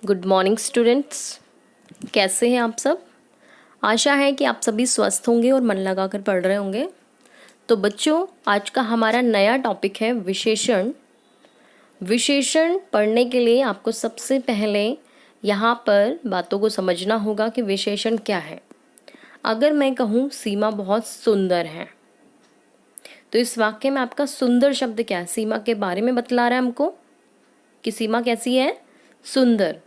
Good morning students. कैसे हैं आप सब? आशा है कि आप सभी स्वस्थ होंगे और मन लगाकर पढ़ रहे होंगे। तो बच्चों, आज का हमारा नया टॉपिक है विशेषण। विशेषण पढ़ने के लिए आपको सबसे पहले यहाँ पर बातों को समझना होगा कि विशेषण क्या है। अगर मैं कहूँ सीमा बहुत सुंदर है, तो इस वाक्य में आपका सुंदर शब्द क्या है? सीमा के बारे में बतला रहा है हमको कि सीमा कैसी है? सुंदर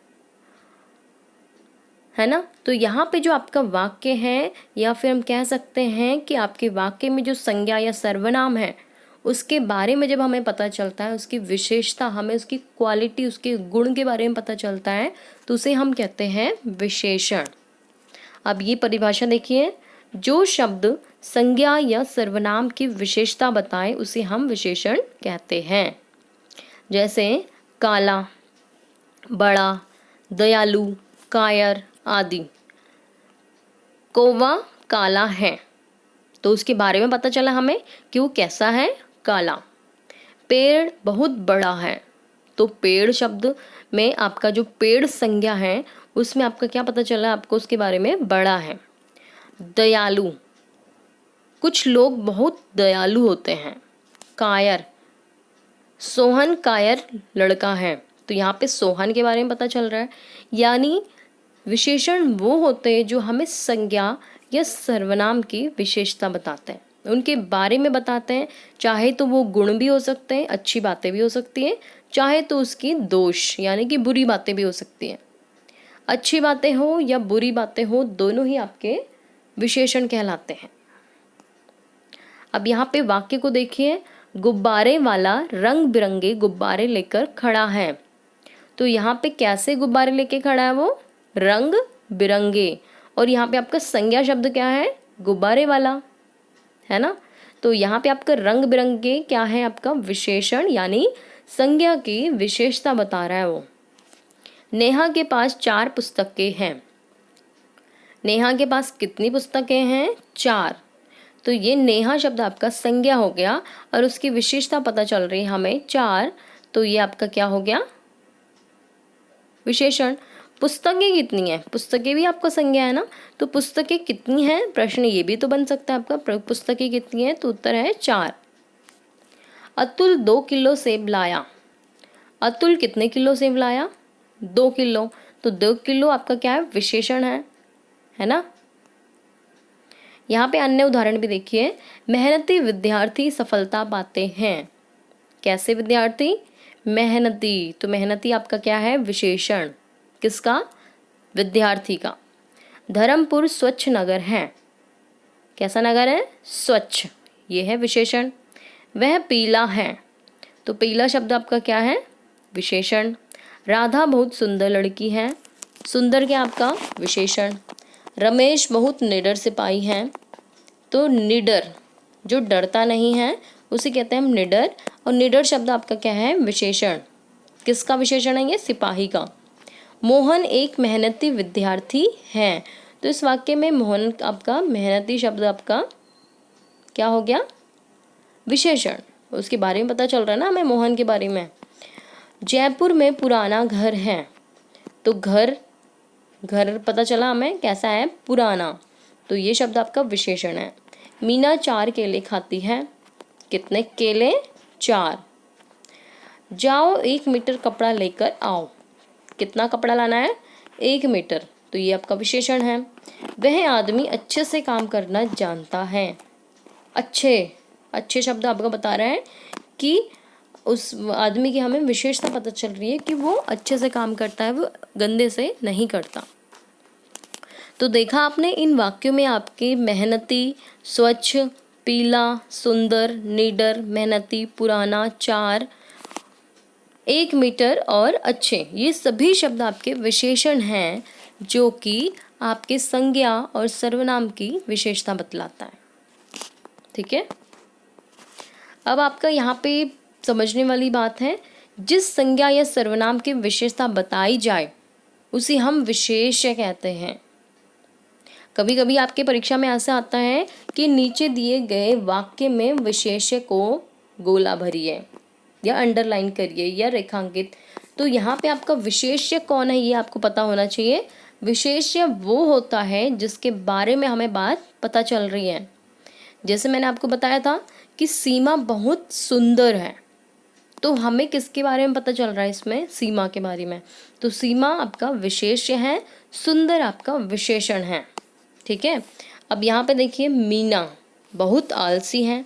है ना। तो यहाँ पे जो आपका वाक्य है, या फिर हम कह सकते हैं कि आपके वाक्य में जो संज्ञा या सर्वनाम है, उसके बारे में जब हमें पता चलता है, उसकी विशेषता, हमें उसकी क्वालिटी, उसके गुण के बारे में पता चलता है, तो उसे हम कहते हैं विशेषण। अब ये परिभाषा देखिए, जो शब्द संज्ञा या सर्वनाम की विशेषता बताए उसे हम विशेषण कहते हैं। जैसे काला, बड़ा, दयालु, कायर आदि। कौवा काला है, तो उसके बारे में पता चला हमें कि वो कैसा है? काला। पेड़ बहुत बड़ा है, तो पेड़ शब्द में आपका जो पेड़ संज्ञा है, उसमें आपका क्या पता चला? आपको उसके बारे में बड़ा है। दयालु, कुछ लोग बहुत दयालु होते हैं। कायर, सोहन कायर लड़का है, तो यहाँ पे सोहन के बारे में पता चल रहा है। यानी विशेषण वो होते हैं जो हमें संज्ञा या सर्वनाम की विशेषता बताते हैं, उनके बारे में बताते हैं। चाहे तो वो गुण भी हो सकते हैं, अच्छी बातें भी हो सकती हैं, चाहे तो उसकी दोष यानी कि बुरी बातें भी हो सकती हैं। अच्छी बातें हो या बुरी बातें हो, दोनों ही आपके विशेषण कहलाते हैं। अब यहाँ पे वाक्य को देखिए, गुब्बारे वाला रंग बिरंगे गुब्बारे लेकर खड़ा है। तो यहाँ पे कैसे गुब्बारे लेके खड़ा है? वो रंग बिरंगे। और यहाँ पे आपका संज्ञा शब्द क्या है? गुब्बारे वाला, है ना। तो यहाँ पे आपका रंग बिरंगे क्या है? आपका विशेषण यानी संज्ञा की विशेषता बता रहा है वो। नेहा के पास 4 पुस्तकें हैं। नेहा के पास कितनी पुस्तकें हैं? 4। तो ये नेहा शब्द आपका संज्ञा हो गया और उसकी विशेषता पता चल रही है हमें 4, तो ये आपका क्या हो गया? विशेषण। पुस्तकें कितनी हैं? पुस्तकें भी आपका संज्ञा है ना, तो पुस्तकें कितनी हैं? प्रश्न ये भी तो बन सकता है आपका, पुस्तकें कितनी हैं? तो उत्तर है 4। अतुल 2 किलो सेब लाया। अतुल कितने किलो सेब लाया? 2 किलो। तो 2 किलो आपका क्या है? विशेषण है ना। यहाँ पे अन्य उदाहरण भी देखिए, मेहनती विद्यार्थी सफलता पाते हैं। कैसे विद्यार्थी? मेहनती। तो मेहनती आपका क्या है? विशेषण। किसका? विद्यार्थी का। धर्मपुर स्वच्छ नगर है। कैसा नगर है? स्वच्छ। ये है विशेषण। वह पीला है, तो पीला शब्द आपका क्या है? विशेषण। राधा बहुत सुंदर लड़की है। सुंदर क्या आपका? विशेषण। रमेश बहुत निडर सिपाही है, तो निडर, जो डरता नहीं है उसे कहते हैं हम निडर। और निडर शब्द आपका क्या है? विशेषण। किसका विशेषण है ये? सिपाही का। मोहन एक मेहनती विद्यार्थी है, तो इस वाक्य में मोहन आपका मेहनती शब्द आपका क्या हो गया? विशेषण। उसके बारे में पता चल रहा है ना हमें, मोहन के बारे में। जयपुर में पुराना घर है, तो घर पता चला हमें कैसा है? पुराना। तो ये शब्द आपका विशेषण है। मीना 4 केले खाती है। कितने केले? 4। जाओ 1 मीटर कपड़ा लेकर आओ। कितना कपड़ा लाना है? 1 मीटर। तो ये आपका विशेषण है। वह आदमी अच्छे से काम करना जानता है। अच्छे शब्द आपको बता रहे हैं कि उस आदमी की हमें विशेषता पता चल रही है कि वो अच्छे से काम करता है, वो गंदे से नहीं करता। तो देखा आपने, इन वाक्यों में आपके मेहनती, स्वच्छ, पीला, सुंदर, निडर, मेहनती, पुराना, 4, 1 मीटर और अच्छे, ये सभी शब्द आपके विशेषण हैं जो कि आपके संज्ञा और सर्वनाम की विशेषता बतलाता है। ठीक है। अब आपका यहाँ पे समझने वाली बात है, जिस संज्ञा या सर्वनाम की विशेषता बताई जाए उसे हम विशेष्य कहते हैं। कभी कभी आपके परीक्षा में ऐसा आता है कि नीचे दिए गए वाक्य में विशेष्य को गोला भरिए या अंडरलाइन करिए या रेखांकित तो यहाँ पे आपका विशेष्य कौन है ये आपको पता होना चाहिए। विशेष्य वो होता है जिसके बारे में हमें बात पता चल रही है। जैसे मैंने आपको बताया था कि सीमा बहुत सुंदर है, तो हमें किसके बारे में पता चल रहा है इसमें, सीमा के बारे में। तो सीमा आपका विशेष्य है, सुंदर आपका विशेषण है। ठीक है। अब यहाँ पे देखिए मीना बहुत आलसी है।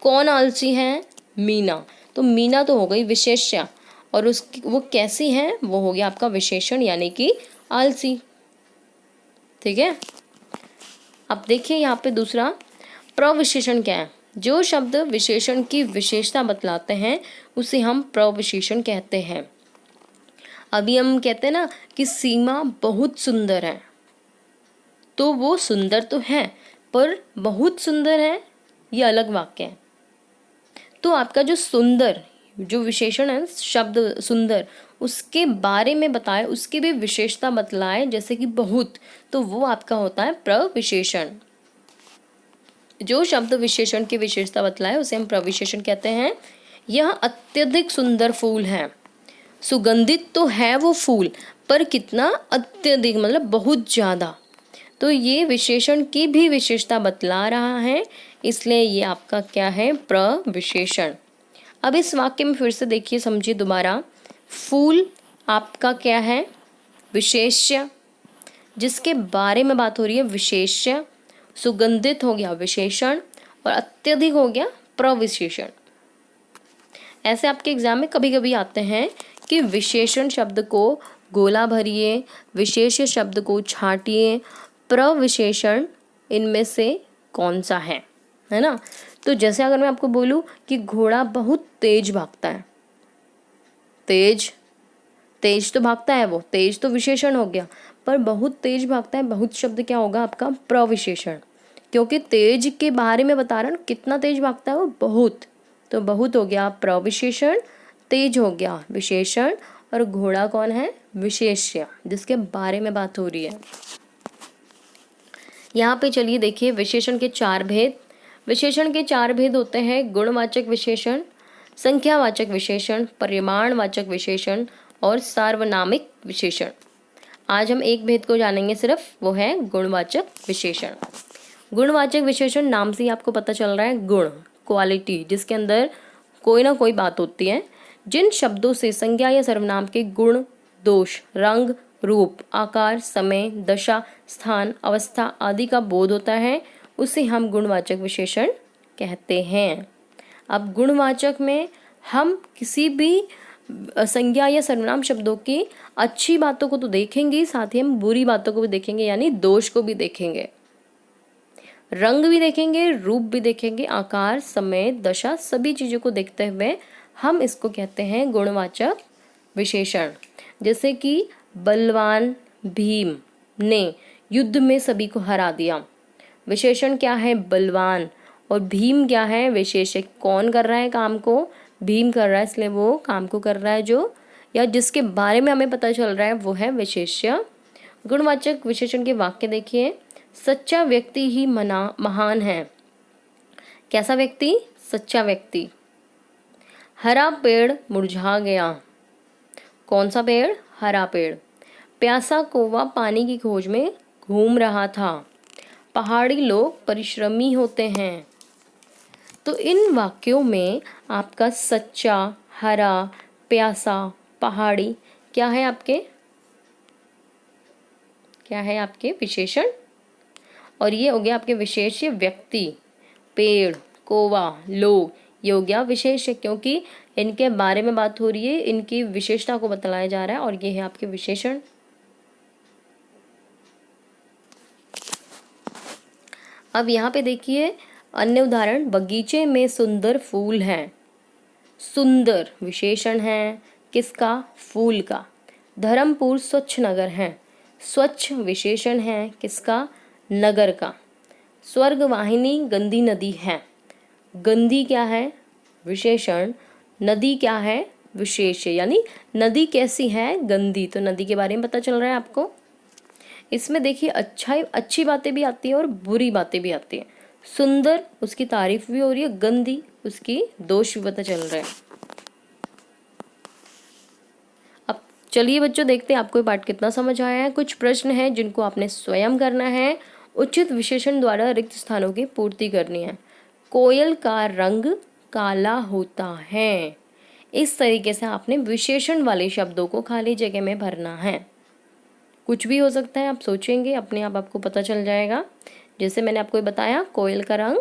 कौन आलसी है? मीना। तो मीना तो हो गई विशेष्य, और उसकी वो कैसी है वो हो गया आपका विशेषण यानी कि आलसी। ठीक है। अब देखिए यहाँ पे दूसरा प्रविशेषण क्या है। जो शब्द विशेषण की विशेषता बतलाते हैं उसे हम प्रविशेषण कहते हैं। अभी हम कहते हैं ना कि सीमा बहुत सुंदर है, तो वो सुंदर तो है पर बहुत सुंदर है ये अलग वाक्य है। तो आपका जो सुंदर जो विशेषण है शब्द सुंदर, उसके बारे में बताए, उसकी भी विशेषता बतलाए जैसे कि बहुत, तो वो आपका होता है प्रविशेषण। जो शब्द विशेषण की विशेषता बतलाए उसे हम प्रविशेषण कहते हैं। यह अत्यधिक सुंदर फूल है। सुगंधित तो है वो फूल, पर कितना अत्यधिक मतलब बहुत ज़्यादा, तो ये विशेषण की भी विशेषता बतला रहा है, इसलिए ये आपका क्या है, प्रविशेषण। अब इस वाक्य में फिर से देखिए, समझिए दोबारा। फूल आपका क्या है, विशेष्य, जिसके बारे में बात हो रही है विशेष्य। सुगंधित हो गया विशेषण, और अत्यधिक हो गया प्रविशेषण। ऐसे आपके एग्जाम में कभी कभी आते हैं कि विशेषण शब्द को गोला भरिए, विशेष्य शब्द को छांटिए, प्रविशेषण इनमें से कौन सा है ना। तो जैसे अगर मैं आपको बोलूं कि घोड़ा बहुत तेज भागता है, तेज तेज तो भागता है, वो तेज तो विशेषण हो गया, पर बहुत तेज भागता है, बहुत शब्द क्या होगा आपका, प्रविशेषण, क्योंकि तेज के बारे में बता रहा है, कितना तेज भागता है वो, बहुत, तो बहुत हो गया प्रविशेषण, तेज हो गया विशेषण, और घोड़ा कौन है, विशेष्य, जिसके बारे में बात हो रही है। यहाँ पे चलिए देखिए विशेषण के चार भेद। विशेषण के चार भेद होते हैं गुणवाचक विशेषण, संख्यावाचक विशेषण, परिमाणवाचक विशेषण और सार्वनामिक विशेषण। आज हम एक भेद को जानेंगे सिर्फ, वो है गुणवाचक विशेषण। गुणवाचक विशेषण नाम से ही आपको पता चल रहा है, गुण क्वालिटी, जिसके अंदर कोई ना कोई बात होती है। जिन शब्दों से संज्ञा या सर्वनाम के गुण, दोष, रंग, रूप, आकार, समय, दशा, स्थान, अवस्था आदि का बोध होता है उसे हम गुणवाचक विशेषण कहते हैं। अब गुणवाचक में हम किसी भी संज्ञा या सर्वनाम शब्दों की अच्छी बातों को तो देखेंगे, साथ ही हम बुरी बातों को भी देखेंगे, यानी दोष को भी देखेंगे, रंग भी देखेंगे, रूप भी देखेंगे, आकार, समय, दशा, सभी चीज़ों को देखते हुए हम इसको कहते हैं गुणवाचक विशेषण। जैसे कि बलवान भीम ने युद्ध में सभी को हरा दिया, विशेषण क्या है, बलवान, और भीम क्या है, विशेषण। कौन कर रहा है काम को, भीम कर रहा है, इसलिए वो काम को कर रहा है जो, या जिसके बारे में हमें पता चल रहा है वो है विशेष्य। गुणवाचक विशेषण के वाक्य देखिए। सच्चा व्यक्ति ही महान है। कैसा व्यक्ति, सच्चा व्यक्ति। हरा पेड़ मुरझा गया। कौन सा पेड़, हरा पेड़। प्यासा कौवा पानी की खोज में घूम रहा था। पहाड़ी लोग परिश्रमी होते हैं। तो इन वाक्यों में आपका सच्चा, हरा, प्यासा, पहाड़ी क्या है आपके, क्या है आपके विशेषण, और ये हो गया आपके विशेष्य व्यक्ति। पेड़, कौवा, लोग, ये हो गया विशेष्य, क्योंकि इनके बारे में बात हो रही है, इनकी विशेषता को बतलाया जा रहा है, और ये है आपके विशेषण। अब यहाँ पे देखिए अन्य उदाहरण। बगीचे में सुंदर फूल हैं। सुंदर विशेषण है किसका, फूल का। धर्मपुर स्वच्छ नगर है। स्वच्छ विशेषण है किसका, नगर का। स्वर्गवाहिनी गंदी नदी है। गंदी क्या है, विशेषण। नदी क्या है, विशेष, यानी नदी कैसी है, गंदी, तो नदी के बारे में पता चल रहा है आपको। इसमें देखिए अच्छी बातें भी आती हैं और बुरी बातें भी आती हैं। सुंदर उसकी तारीफ भी हो रही है, गंदी उसकी दोष भी पता चल रहा है। अब चलिए बच्चों, देखते हैं आपको ये पाठ कितना समझ आया है। कुछ प्रश्न हैं जिनको आपने स्वयं करना है। उचित विशेषण द्वारा रिक्त स्थानों की पूर्ति करनी है। कोयल का रंग काला होता है। इस तरीके से आपने विशेषण वाले शब्दों को खाली जगह में भरना है। कुछ भी हो सकता है, आप सोचेंगे अपने आप आपको पता चल जाएगा। जैसे मैंने आपको बताया, कोयल का रंग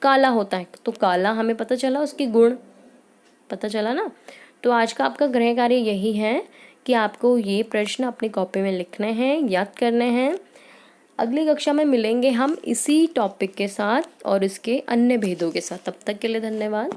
काला होता है, तो काला हमें पता चला, उसकी गुण पता चला ना। तो आज का आपका गृह कार्य यही है कि आपको ये प्रश्न अपनी कॉपी में लिखने हैं, याद करने हैं। अगली कक्षा में मिलेंगे हम इसी टॉपिक के साथ और इसके अन्य भेदों के साथ। तब तक के लिए धन्यवाद।